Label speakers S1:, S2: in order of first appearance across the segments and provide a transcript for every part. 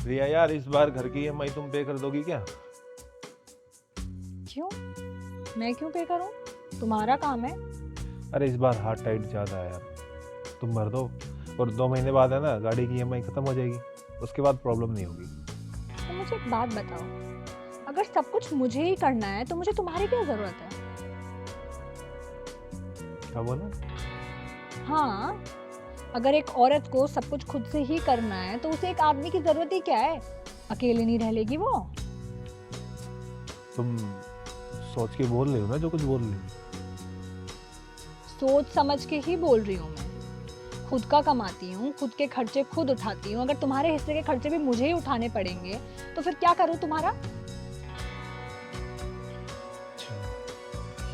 S1: रिया यार, इस बार घर की ईएमआई तुम पे कर दोगी क्या?
S2: क्यों? मैं क्यों पे करूं? तुम्हारा काम है।
S1: अरे इस बार हाथ टाइट ज्यादा है यार, तुम भर दो। और 2 महीने बाद है ना, गाड़ी की ईएमआई खत्म हो जाएगी, उसके बाद प्रॉब्लम नहीं होगी।
S2: तो मुझे एक बात बताओ, अगर सब कुछ मुझे ही करना है तो मुझे तुम्हारी क्या जरूरत है?
S1: क्या बोला?
S2: हाँ, अगर एक औरत को सब कुछ खुद से ही करना है तो उसे एक आदमी की जरूरत ही क्या है? अकेले नहीं रह लेगी वो।
S1: तुम सोच के बोल रही हो ना जो कुछ बोल रही हो।
S2: सोच समझ के ही बोल रही हूँ मैं। खुद का कमाती हूँ, खुद के खर्चे खुद उठाती हूँ। अगर तुम्हारे हिस्से के खर्चे भी मुझे ही उठाने पड़ेंगे तो फिर क्या करूँ तुम्हारा?
S1: अच्छा,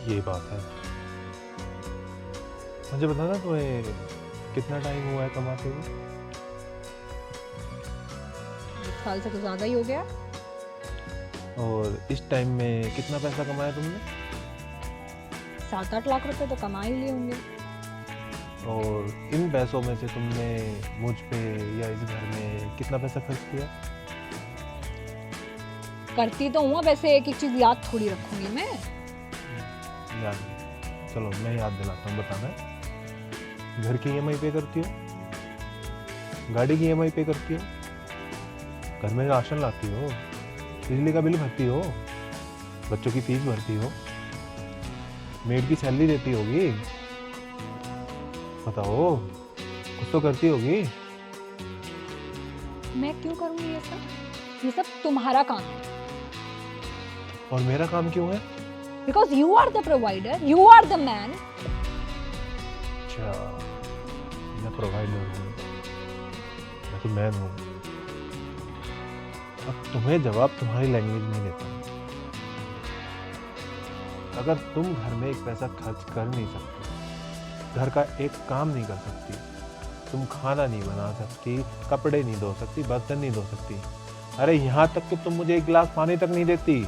S1: ये बात है। मुझे बता ना, तुम्हें कितना टाइम हुआ है कमाते हुए?
S2: 1 साल से तो ज्यादा ही हो गया।
S1: और इस टाइम में कितना पैसा कमाया तुमने?
S2: 7-8 लाख रुपए तो कमा ही लिए होंगे।
S1: और इन पैसों में से तुमने मुझ पे या इस घर में कितना पैसा खर्च किया?
S2: करती तो हूँ, वैसे एक एक चीज याद थोड़ी रखूंगी मैं।
S1: याद नहीं। चलो मैं याद दिलाता हूँ, बताना। घर की ईएमआई पे करती हो, गाड़ी की ईएमआई पे करती हो, घर में राशन लाती हो, बिजली का बिल भरती हो, बच्चों की फीस भरती हो, मेड की सैलरी देती होगी। बताओ, कुछ तो करती होगी।
S2: मैं क्यों करूंगी ये सब? ये सब तुम्हारा काम है।
S1: और मेरा काम क्यों है?
S2: Because you are the provider, you are the man.
S1: अच्छा, मैं प्रोवाइडर हूँ, मैं तो मैन हूँ। अब तुम्हें जवाब तुम्हारी लैंग्वेज में देता हूँ। अगर तुम घर में एक पैसा खर्च कर नहीं सकती, घर का एक काम नहीं कर सकती, तुम खाना नहीं बना सकती, कपड़े नहीं धो सकती, बर्तन नहीं धो सकती, अरे यहाँ तक कि तुम मुझे एक गिलास पानी तक नहीं देती,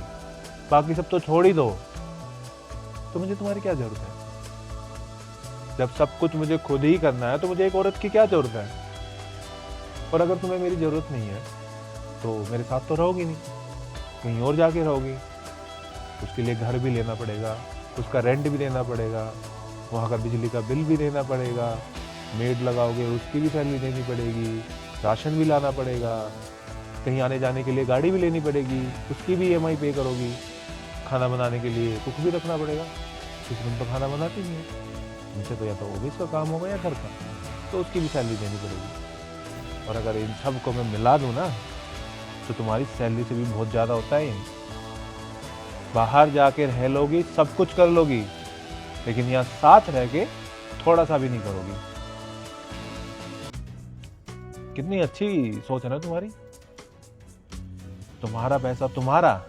S1: बाकी सब तो छोड़ ही दो, तो मुझे तुम्हारी क्या जरूरत है? जब सब कुछ मुझे खुद ही करना है तो मुझे एक औरत की क्या जरूरत है? और अगर तुम्हें मेरी जरूरत नहीं है तो मेरे साथ तो रहोगी नहीं, कहीं और जाके रहोगी। उसके लिए घर भी लेना पड़ेगा, उसका रेंट भी देना पड़ेगा, वहाँ का बिजली का बिल भी देना पड़ेगा, मेड लगाओगे उसकी भी सैलरी देनी पड़ेगी, राशन भी लाना पड़ेगा, कहीं आने जाने के लिए गाड़ी भी लेनी पड़ेगी, उसकी भी ईएमआई पे करोगी, खाना बनाने के लिए कुक भी रखना पड़ेगा, क्योंकि तुम तो खाना बनाती नहीं है, तुमसे तो या तो ऑफिस का काम होगा या घर का, तो उसकी भी सैलरी देनी पड़ेगी। और अगर इन सब को मैं मिला दूँ ना, तो तुम्हारी सैलरी से भी बहुत ज़्यादा होता है। बाहर जाके रह लोगी, सब कुछ कर लोगी, लेकिन यहाँ साथ रह के थोड़ा सा भी नहीं करोगी। कितनी अच्छी सोच है ना तुम्हारी। तुम्हारा पैसा तुम्हारा,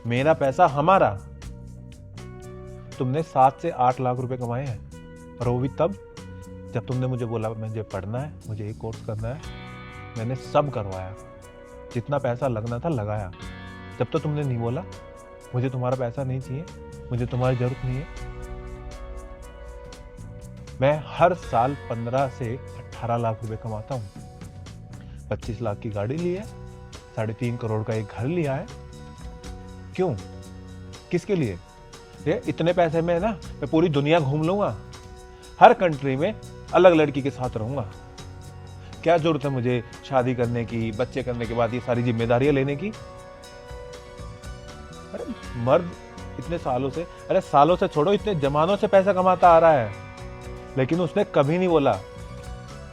S1: मेरा पैसा हमारा। तुमने 7 से 8 लाख रुपए कमाए हैं, और वो भी तब जब तुमने मुझे बोला मुझे पढ़ना है, मुझे एक कोर्स करना है, मैंने सब करवाया, जितना पैसा लगना था लगाया। जब तो तुमने नहीं बोला मुझे तुम्हारा पैसा नहीं चाहिए, मुझे तुम्हारी जरूरत नहीं है। मैं हर साल 15 से 18 लाख रुपए कमाता हूँ, 25 लाख की गाड़ी ली है, 3.5 करोड़ का एक घर लिया है। क्यों? किसके लिए? ये इतने पैसे में ना मैं पूरी दुनिया घूम लूंगा, हर कंट्री में अलग लड़की के साथ रहूंगा। क्या जरूरत है मुझे शादी करने की, बच्चे करने के बाद ये सारी जिम्मेदारियां लेने की? अरे मर्द इतने सालों से, अरे सालों से छोड़ो, इतने जमानों से पैसा कमाता आ रहा है, लेकिन उसने कभी नहीं बोला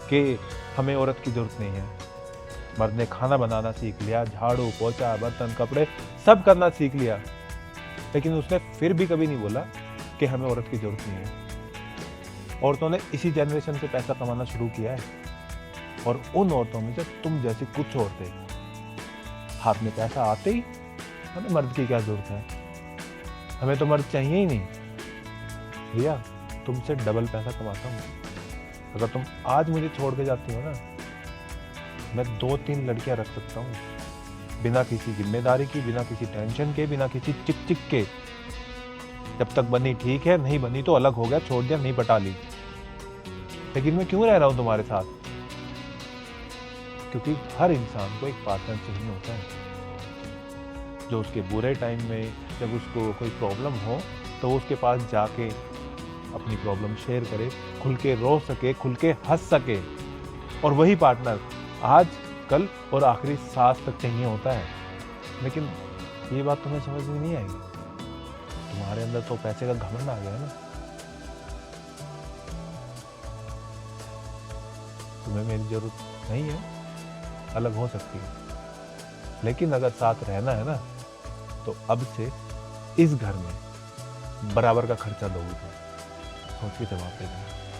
S1: कि हमें औरत की जरूरत नहीं है। मर्द ने खाना बनाना सीख लिया, झाड़ू पोछा बर्तन कपड़े सब करना सीख लिया, लेकिन उसने फिर भी कभी नहीं बोला कि हमें औरत की जरूरत नहीं है। औरतों ने इसी जनरेशन से पैसा कमाना शुरू किया है, और उन औरतों में से तुम जैसी कुछ औरतें, हाथ में पैसा आते ही हमें मर्द की क्या जरूरत है, हमें तो मर्द चाहिए ही नहीं। भैया तुमसे डबल पैसा कमाता हूँ। अगर तुम आज मुझे छोड़ के जाती हो ना, मैं 2-3 लड़कियां रख सकता हूँ, बिना किसी जिम्मेदारी की, बिना किसी टेंशन के, बिना किसी चिक चिक के। जब तक बनी ठीक है, नहीं बनी तो अलग हो गया, छोड़ दिया, नहीं पटा ली। लेकिन मैं क्यों रह रहा हूँ तुम्हारे साथ? क्योंकि हर इंसान को एक पार्टनर चाहिए होता है, जो उसके बुरे टाइम में जब उसको कोई प्रॉब्लम हो तो वो उसके पास जाके अपनी प्रॉब्लम शेयर करे, खुल के रो सके, खुल के हंस सके। और वही पार्टनर आज, कल और आखिरी सांस तक चाहिए होता है। लेकिन ये बात तुम्हें समझ में नहीं आएगी, तुम्हारे अंदर तो पैसे का घमंड आ गया है ना। तुम्हें मेरी जरूरत नहीं है, अलग हो सकती है, लेकिन अगर साथ रहना है ना तो अब से इस घर में बराबर का खर्चा दोगे तुम। सोच के जवाब दे देना।